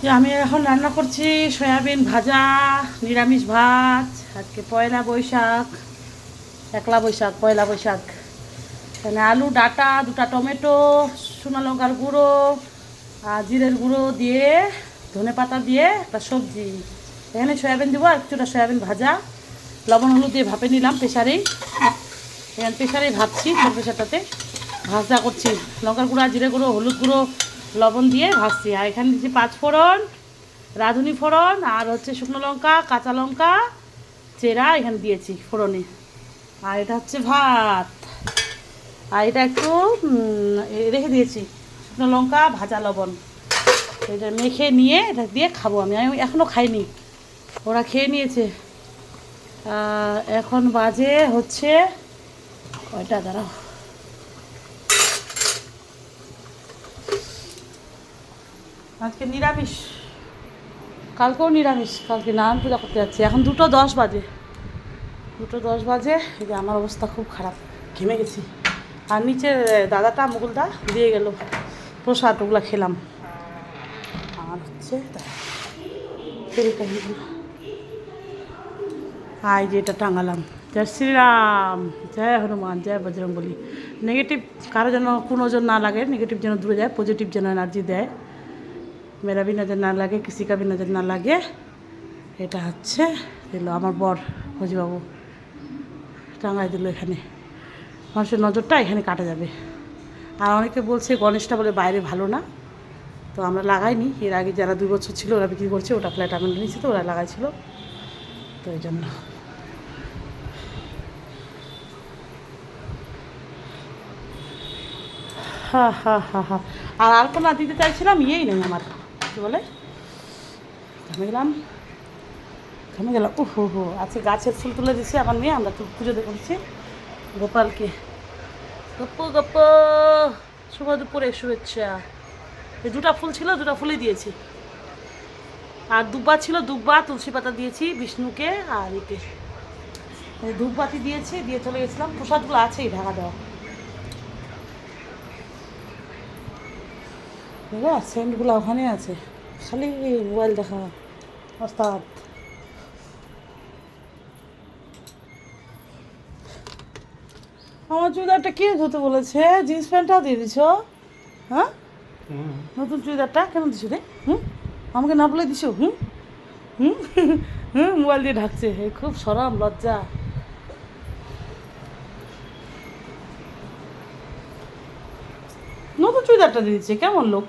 যে আমি এখন রান্না করছি সয়াবিন ভাজা, নিরামিষ ভাত। আজকে পয়লা বৈশাখ, একলা বৈশাখ, পয়লা বৈশাখ। এখানে আলু ডাঁটা, দুটা টমেটো, শুকনো লঙ্কার গুঁড়ো আর জিরের গুঁড়ো দিয়ে, ধনে পাতা দিয়ে একটা সবজি। এখানে সয়াবিন দেবো আর কিছুটা সয়াবিন ভাজা, লবণ হলুদ দিয়ে ভাপে নিলাম প্রেশারেই। এখানে প্রেশারেই ভাজছি, ছোট প্রেশারটাতে ভাজা করছি। লঙ্কার গুঁড়ো, জিরে গুঁড়ো, হলুদ গুঁড়ো, লবণ দিয়ে ভাজছি। আর এখানে দিচ্ছি পাঁচফোড়ন, রাঁধুনি ফোড়ন আর হচ্ছে শুকনো লঙ্কা, কাঁচা লঙ্কা চেরা এখানে দিয়েছি ফোড়নে। আর এটা হচ্ছে ভাত। আর এটা একটু রেখে দিয়েছি শুকনো লঙ্কা, ভাজা লবণ। এটা মেখে নিয়ে এটা দিয়ে খাবো। আমি এখনও খাইনি, ওরা খেয়ে নিয়েছে। এখন বাজে হচ্ছে কয়টা, দাঁড়াও, আজকে নিরামিষ, কালকেও নিরামিষ। কালকে নারায়ণ পূজা করতে যাচ্ছি। এখন 2:10 বাজে, 2:10 বাজে। এই যে আমার অবস্থা খুব খারাপ, ঘেমে গেছি। আর নিচে দাদাটা মুকুলদা দিয়ে গেল প্রসাদ, ওগুলো খেলাম। আর হচ্ছে আর যে এটা টাঙালাম, জয় শ্রীরাম, জয় হনুমান, জয় বজরং বলি। নেগেটিভ কারো যেন কোনো ওজন না লাগে, নেগেটিভ যেন দূরে যায়, পজিটিভ যেন এনার্জি দেয়। মেরা भी नज़र না লাগে, किसी का भी नज़र না লাগে। এটা হচ্ছে দিল আমার বর ফৌজিবাবু, টাঙায় দিল এখানে। মানুষের নজরটা এখানে কাটা যাবে। আর অনেকে বলছে গণেশটা বলে বাইরে ভালো না, তো আমরা লাগাইনি। এর আগে যারা 2 বছর ছিল ওরা বিক্রি করছে, ওটা ফ্ল্যাট আমি নিয়েছি, তো ওরা লাগাইছিল, তো এই জন্য। হ্যাঁ হ্যাঁ হ্যাঁ হ্যাঁ। আর আলপনা দিতে চাইছিলাম, ইয়েই নেই আমার, কী বলে, ঘামে গেলাম, ঘামে গেলাম। ও হো হো, আজকে গাছের ফুল তুলে দিচ্ছে আমার মেয়ে, আমরা তো পুজো করছি গোপালকে। গপ্প গপ্প, শুভ দুপুরে শুভেচ্ছা। এই 2টা ফুল ছিল, 2টা ফুলই দিয়েছি। আর দুব্বা ছিল, দুব্বা তুলসী পাতা দিয়েছি বিষ্ণুকে। আর একে ধূপবাতি দিয়েছি, দিয়ে চলে গেছিলাম। প্রসাদগুলো আছেই ঢাকা দেওয়া। বুঝলো, সেন্টগুলো ওখানে আছে, খালি মোবাইল দেখা ওস্তাদ। আমার চুড়িদারটা কে ধুতে বলেছে? জিন্স প্যান্টটাও দিয়ে দিছো? হ্যাঁ, নতুন চুড়িদারটা কেন দিছো রে? হুম, আমাকে না বলে দিছো? হুম হুম হুম, মোবাইল দিয়ে ঢাকছে। খুব সরম লজ্জা। নতুন চুড়িদারটা দিয়ে দিচ্ছে, কেমন লোক।